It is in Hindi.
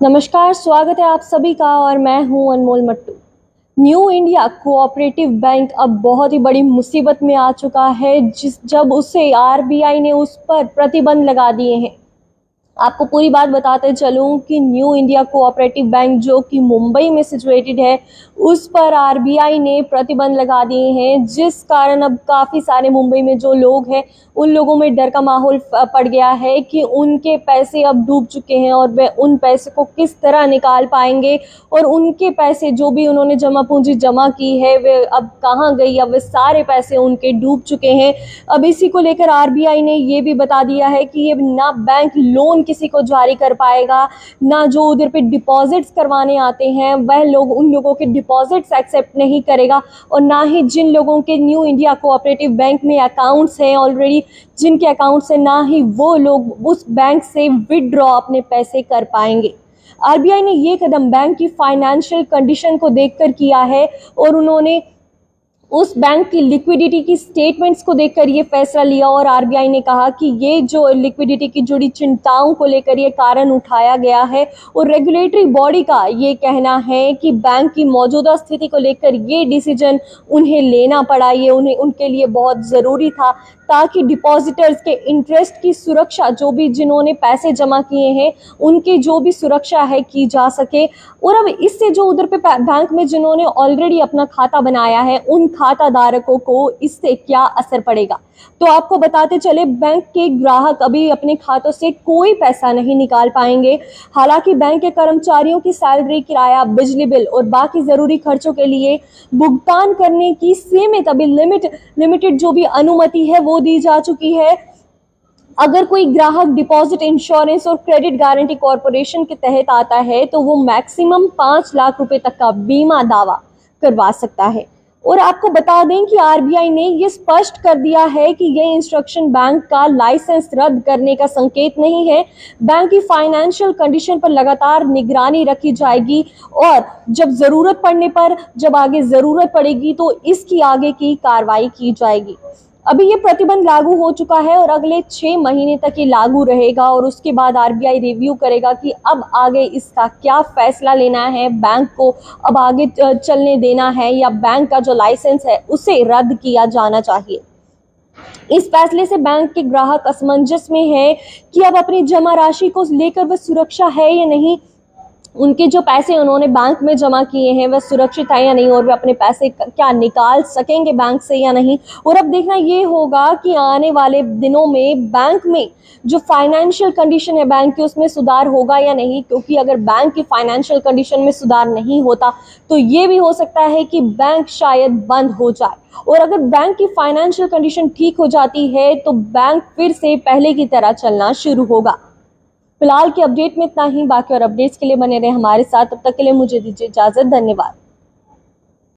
नमस्कार, स्वागत है आप सभी का और मैं हूं Anmol Mattu. New India cooperative bank अब बहुत ही बड़ी मुसीबत में आ चुका है जब उसे आरबीआई ने उस पर प्रतिबंध लगा दिए हैं। आपको पूरी बात बताते चलूं कि न्यू इंडिया कोऑपरेटिव बैंक जो कि मुंबई में सिचुएटेड है, उस पर आरबीआई ने प्रतिबंध लगा दिए हैं, जिस कारण अब काफ़ी सारे मुंबई में जो लोग हैं उन लोगों में डर का माहौल पड़ गया है कि उनके पैसे अब डूब चुके हैं और वे उन पैसे को किस तरह निकाल पाएंगे और उनके पैसे जो भी उन्होंने जमा पूंजी जमा की है वे अब कहाँ गई। अब वे सारे पैसे उनके डूब चुके हैं। अब इसी को लेकर आरबीआई ने ये भी बता दिया है कि ये ना बैंक लोन किसी को जारी कर पाएगा, ना जो उधर पे डिपॉजिट्स करवाने आते हैं वह लोग उन लोगों के डिपॉजिट्स एक्सेप्ट नहीं करेगा, और ना ही जिन लोगों के न्यू इंडिया कोऑपरेटिव बैंक में अकाउंट्स हैं ऑलरेडी, जिनके अकाउंट्स हैं, ना ही वो लोग उस बैंक से विदड्रॉ अपने पैसे कर पाएंगे। आरबीआई ने ये कदम बैंक की फाइनेंशियल कंडीशन को देखकर किया है और उन्होंने उस बैंक की लिक्विडिटी की स्टेटमेंट्स को देखकर ये फैसला लिया। और आरबीआई ने कहा कि ये जो लिक्विडिटी की जुड़ी चिंताओं को लेकर ये कारण उठाया गया है और रेगुलेटरी बॉडी का ये कहना है कि बैंक की मौजूदा स्थिति को लेकर ये डिसीजन उन्हें लेना पड़ा, ये उनके लिए बहुत ज़रूरी था ताकि डिपॉजिटर्स के इंटरेस्ट की सुरक्षा, जो भी जिन्होंने पैसे जमा किए हैं उनकी जो भी सुरक्षा है की जा सके। और अब इससे जो उधर पे बैंक में जिन्होंने ऑलरेडी अपना खाता बनाया है उन खाता धारकों को इससे क्या असर पड़ेगा, तो आपको बताते चले बैंक के ग्राहक अभी अपने खातों से कोई पैसा नहीं निकाल पाएंगे। हालांकि बैंक के कर्मचारियों की सैलरी, किराया, बिजली बिल और बाकी जरूरी खर्चों के लिए भुगतान करने की सीमित अभी लिमिटेड जो भी अनुमति है वो दी जा चुकी है। अगर कोई ग्राहक डिपॉजिट इंश्योरेंस और क्रेडिट गारंटी कॉरपोरेशन के तहत आता है तो वो मैक्सिमम 5 लाख रुपए तक का बीमा दावा करवा सकता है। और आपको बता दें कि आरबीआई ने ये स्पष्ट कर दिया है कि ये इंस्ट्रक्शन बैंक का लाइसेंस रद्द करने का संकेत नहीं है। बैंक की फाइनेंशियल कंडीशन पर लगातार निगरानी रखी जाएगी और जब जरूरत पड़ने पर, जब आगे जरूरत पड़ेगी तो इसकी आगे की कार्रवाई की जाएगी। अभी ये प्रतिबंध लागू हो चुका है और अगले 6 महीने तक ये लागू रहेगा और उसके बाद आरबीआई रिव्यू करेगा कि अब आगे इसका क्या फैसला लेना है, बैंक को अब आगे चलने देना है या बैंक का जो लाइसेंस है उसे रद्द किया जाना चाहिए। इस फैसले से बैंक के ग्राहक असमंजस में है कि अब अपनी जमा राशि को लेकर वह सुरक्षा है या नहीं, उनके जो पैसे उन्होंने बैंक में जमा किए हैं वह सुरक्षित है या नहीं, और वे अपने पैसे क्या निकाल सकेंगे बैंक से या नहीं। और अब देखना ये होगा कि आने वाले दिनों में बैंक में जो फाइनेंशियल कंडीशन है बैंक की उसमें सुधार होगा या नहीं, क्योंकि अगर बैंक की फाइनेंशियल कंडीशन में सुधार नहीं होता तो ये भी हो सकता है कि बैंक शायद बंद हो जाए, और अगर बैंक की फाइनेंशियल कंडीशन ठीक हो जाती है तो बैंक फिर से पहले की तरह चलना शुरू होगा। फिलहाल के अपडेट में इतना ही। बाकी और अपडेट्स के लिए बने रहे हमारे साथ। तब तक के लिए मुझे दीजिए इजाजत। धन्यवाद।